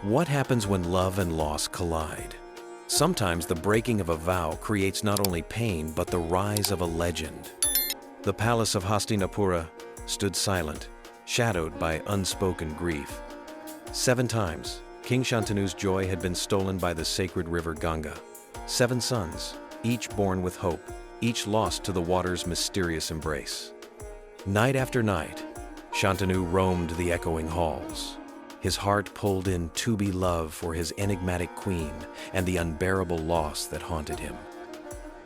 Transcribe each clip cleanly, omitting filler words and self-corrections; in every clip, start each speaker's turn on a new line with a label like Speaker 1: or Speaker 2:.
Speaker 1: What happens when love and loss collide? Sometimes the breaking of a vow creates not only pain but the rise of a legend. The palace of Hastinapura stood silent, shadowed by unspoken grief. 7 times, King Shantanu's joy had been stolen by the sacred river Ganga. 7 sons, each born with hope, each lost to the water's mysterious embrace. Night after night, Shantanu roamed the echoing halls. His heart pulled in to-be love for his enigmatic queen and the unbearable loss that haunted him.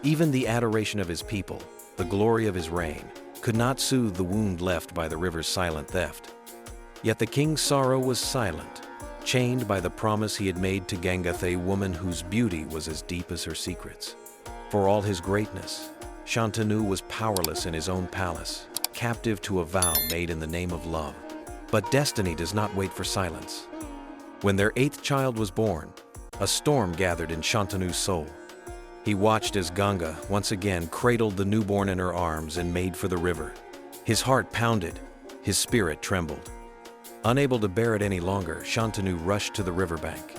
Speaker 1: Even the adoration of his people, the glory of his reign, could not soothe the wound left by the river's silent theft. Yet the king's sorrow was silent, chained by the promise he had made to Ganga, a woman whose beauty was as deep as her secrets. For all his greatness, Shantanu was powerless in his own palace, captive to a vow made in the name of love. But destiny does not wait for silence. When their 8th child was born, a storm gathered in Shantanu's soul. He watched as Ganga once again cradled the newborn in her arms and made for the river. His heart pounded, his spirit trembled. Unable to bear it any longer, Shantanu rushed to the riverbank.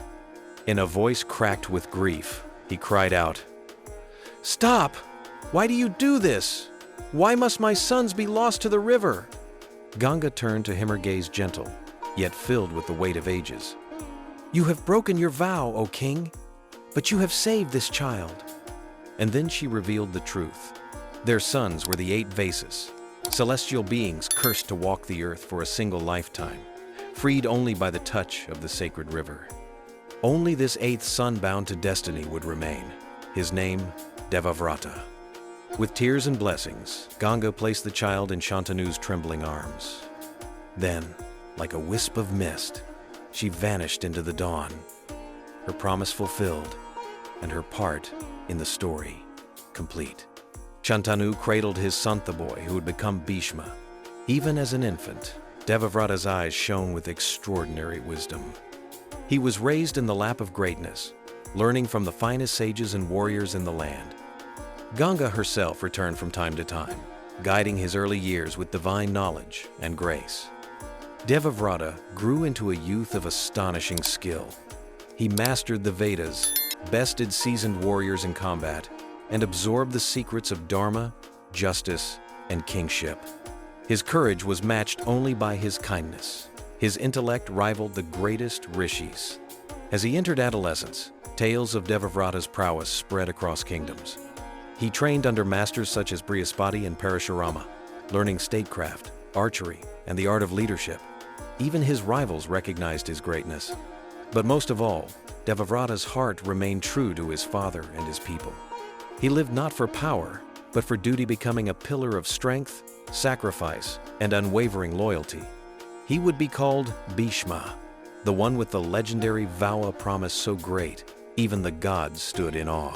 Speaker 1: In a voice cracked with grief, he cried out, "Stop! Why do you do this? Why must my sons be lost to the river?" Ganga turned to him, her gaze gentle, yet filled with the weight of ages. "You have broken your vow, O king, but you have saved this child." And then she revealed the truth. Their sons were the 8 Vases, celestial beings cursed to walk the earth for a single lifetime, freed only by the touch of the sacred river. Only this 8th son bound to destiny would remain, his name Devavrata. With tears and blessings, Ganga placed the child in Shantanu's trembling arms. Then, like a wisp of mist, she vanished into the dawn, her promise fulfilled, and her part in the story complete. Shantanu cradled his son, the boy who would become Bhishma. Even as an infant, Devavrata's eyes shone with extraordinary wisdom. He was raised in the lap of greatness, learning from the finest sages and warriors in the land. Ganga herself returned from time to time, guiding his early years with divine knowledge and grace. Devavrata grew into a youth of astonishing skill. He mastered the Vedas, bested seasoned warriors in combat, and absorbed the secrets of dharma, justice, and kingship. His courage was matched only by his kindness. His intellect rivaled the greatest rishis. As he entered adolescence, tales of Devavrata's prowess spread across kingdoms. He trained under masters such as Brihaspati and Parashurama, learning statecraft, archery, and the art of leadership. Even his rivals recognized his greatness. But most of all, Devavrata's heart remained true to his father and his people. He lived not for power, but for duty, becoming a pillar of strength, sacrifice, and unwavering loyalty. He would be called Bhishma, the one with the legendary vow promise so great, even the gods stood in awe.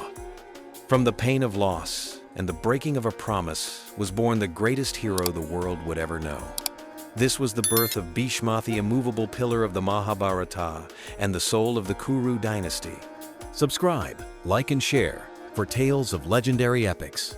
Speaker 1: From the pain of loss and the breaking of a promise was born the greatest hero the world would ever know. This was the birth of Bhishma, the immovable pillar of the Mahabharata and the soul of the Kuru dynasty. Subscribe, like, and share for tales of legendary epics.